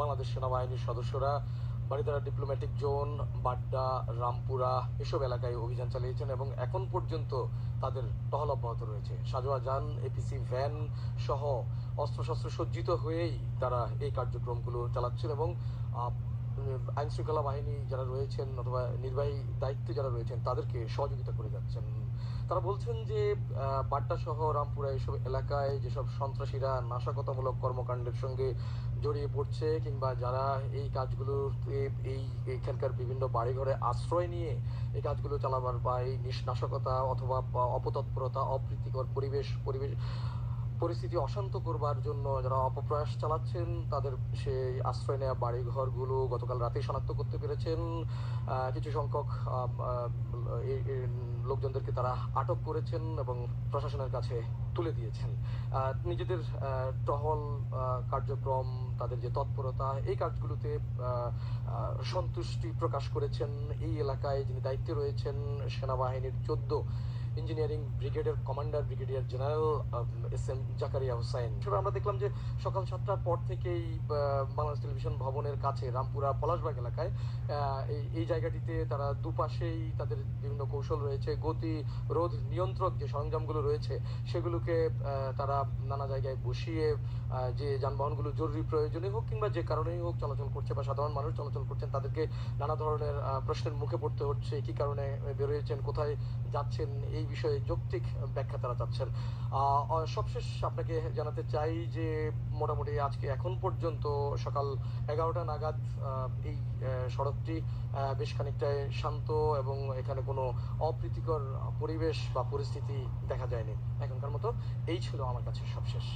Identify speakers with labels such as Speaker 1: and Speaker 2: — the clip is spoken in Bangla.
Speaker 1: বাংলাদেশ সেনাবাহিনীর সদস্যরা বারিধারা ডিপ্লোম্যাটিক জোন, বাড্ডা, রামপুরা এসব এলাকায় অভিযান চালিয়েছেন এবং এখন পর্যন্ত তাদের টহল অব্যাহত রয়েছে। সাজোয়া যান, এপিসি ভ্যান সহ অস্ত্রশস্ত্র সজ্জিত হয়েই তারা এই কার্যক্রমগুলো চালাচ্ছেন এবং আইন শৃঙ্খলা বাহিনী যারা রয়েছেন অথবা নির্বাহী দায়িত্বে যারা রয়েছেন তাদেরকে সহযোগিতা করে যাচ্ছেন। তারা বলছেন যে বাড্ডা সহ রামপুরা এসব এলাকায় যেসব সন্ত্রাসীরা নাশকতামূলক কর্মকাণ্ডের সঙ্গে জড়িয়ে পড়ছে কিংবা যারা এই কাজগুলোতে এইখানকার বিভিন্ন বাড়িঘরে আশ্রয় নিয়ে এই কাজগুলো চালাবার বা এই নাশকতা অথবা অপতৎপরতা, অপ্রীতিকর পরিস্থিতি অশান্ত করবার জন্য যারা অপপ্রয়াস চালাচ্ছেন তাদের সেই আশ্রয় নেওয়া বাড়িঘরগুলো গতকাল রাতেই শনাক্ত করতে পেরেছেন। কিছু সংখ্যক লোকজনদেরকে তারা আটক করেছেন এবং প্রশাসনের কাছে তুলে দিয়েছেন। নিজেদের টহল কার্যক্রম, তাদের যে তৎপরতা, এই কাজগুলোতে সন্তুষ্টি প্রকাশ করেছেন এই এলাকায় যিনি দায়িত্বে রয়েছেন সেনাবাহিনীর 14 ইঞ্জিনিয়ারিং ব্রিগেডের commander brigadier general SM. Zakaria Hossain. আমরা দেখলাম যে সকাল 7টার পর থেকেই বাংলাদেশ টেলিভিশন ভবনের কাছে রামপুরা পলাশবাগ এলাকায় এই জায়গাটিতে তারা দুপাশেই তাদের বিভিন্ন কৌশল রয়েছে, গতি রোধ নিয়ন্ত্রক যে সরঞ্জামগুলো রয়েছে সেগুলোকে তারা নানা জায়গায় বসিয়ে যে যানবাহনগুলো জরুরি প্রয়োজনে হোক কিংবা যে কারণেই হোক চলাচল করছে বা সাধারণ মানুষ চলাচল করছেন তাদেরকে নানা ধরনের প্রশ্নের মুখে পড়তে হচ্ছে, কী কারণে বেরোয়েছেন, কোথায় যাচ্ছেন, এই বিষয়ে যৌক্তিক ব্যাখ্যা তারা চাচ্ছেন। সবশেষ আপনাকে জানাতে চাই যে মোটামুটি আজকে এখন পর্যন্ত সকাল 11টা নাগাদ এই সড়কটি বেশ খানিকটাই শান্ত এবং এখানে কোনো অপ্রীতিকর পরিবেশ বা পরিস্থিতি দেখা যায়নি। এখনকার মতো এই ছিল আমার কাছে সবশেষ।